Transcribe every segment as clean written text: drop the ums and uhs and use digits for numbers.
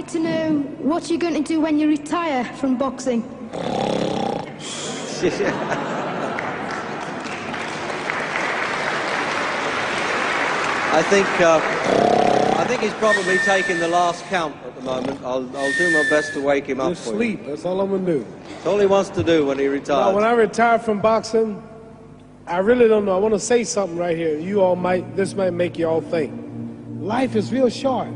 like to know what you're going to do when you retire from boxing. I think he's probably taking the last count at the moment. I'll do my best to wake him up for sleep. you. That's all I'm going to do. That's all he wants to do when he retires. Now, when I retire from boxing, I really don't know. I want to say something right here. This might make you all think. Life is real short.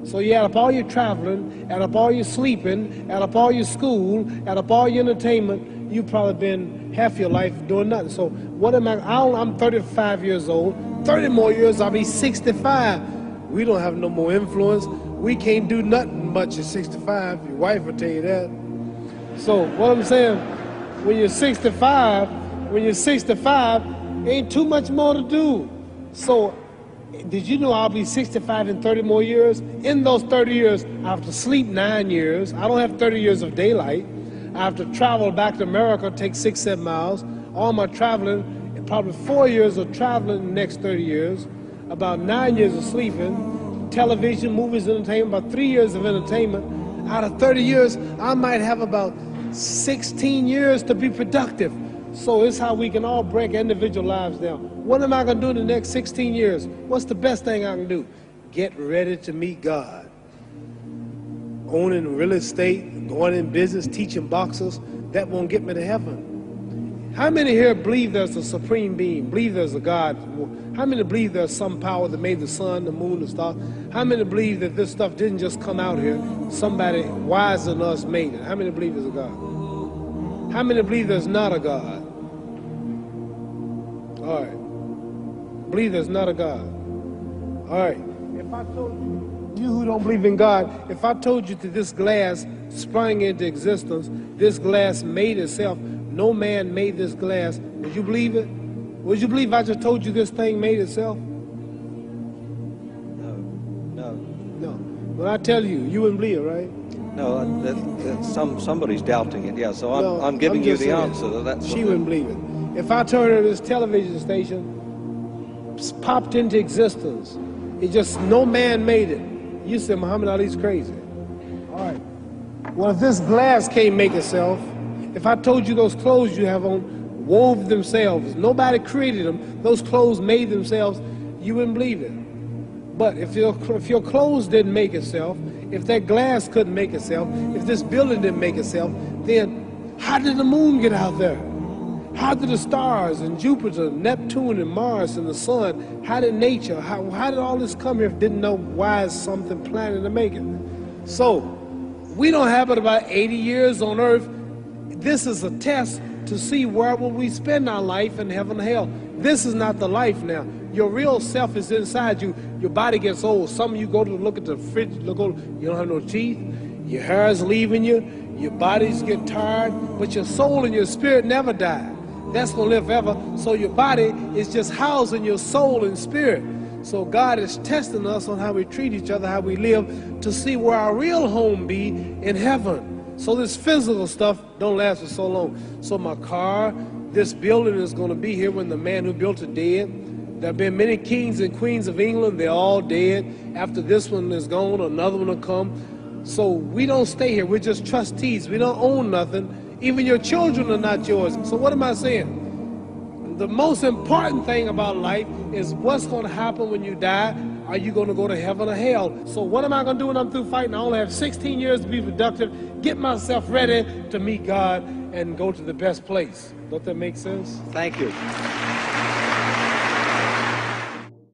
So you add up all your traveling, add up all your sleeping, add up all your school, add up all your entertainment, you've probably been half your life doing nothing. So what am I'm 35 years old. 30 more years, I'll be 65. We don't have no more influence. We can't do nothing much at 65. Your wife will tell you that. So what I'm saying, when you're 65, ain't too much more to do. So did you know I'll be 65 in 30 more years? In those 30 years, I have to sleep 9 years. I don't have 30 years of daylight. I have to travel back to America, take 6-7 miles. All my traveling, probably 4 years of traveling in the next 30 years, about 9 years of sleeping, television, movies, entertainment, about 3 years of entertainment. Out of 30 years, I might have about 16 years to be productive. So it's how we can all break individual lives down. What am I going to do in the next 16 years? What's the best thing I can do? Get ready to meet God. Owning real estate, going in business, teaching boxers, that won't get me to heaven. How many here believe there's a supreme being, believe there's a God? How many believe there's some power that made the sun, the moon, the stars? How many believe that this stuff didn't just come out here? Somebody wiser than us made it. How many believe there's a God? How many believe there's not a God? All right. Believe there's not a God. All right. If I told you who don't believe in God, if I told you that this glass sprang into existence, this glass made itself, no man made this glass, would you believe it? Would you believe I just told you this thing made itself? No. When I tell you, you wouldn't believe it, right? No, somebody's doubting it, yeah, so I'm giving you the answer. She wouldn't believe it. If I told her this television station popped into existence, it just, no man made it, you said Muhammad Ali's crazy. All right. Well, if this glass can't make itself, if I told you those clothes you have on wove themselves, nobody created them, those clothes made themselves, you wouldn't believe it. But if your clothes didn't make itself, if that glass couldn't make itself, if this building didn't make itself, then how did the moon get out there? How did the stars and Jupiter, Neptune and Mars and the sun, how did nature, how did all this come here if didn't know why is something planning to make it? So, we don't have but about 80 years on earth. This is a test to see where will we spend our life in heaven and hell. This is not the life now. Your real self is inside you. Your body gets old. Some of you go to look at the fridge, you don't have no teeth. Your hair is leaving you. Your bodies get tired. But your soul and your spirit never die. That's going to live forever. So your body is just housing your soul and spirit. So God is testing us on how we treat each other, how we live, to see where our real home be in heaven. So this physical stuff don't last for so long. So my car, this building is going to be here when the man who built it dead. There have been many kings and queens of England. They're all dead. After this one is gone, another one will come. So we don't stay here. We're just trustees. We don't own nothing. Even your children are not yours. So what am I saying? The most important thing about life is what's going to happen when you die. Are you going to go to heaven or hell? So what am I going to do when I'm through fighting? I only have 16 years to be productive, get myself ready to meet God and go to the best place. Don't that make sense? Thank you.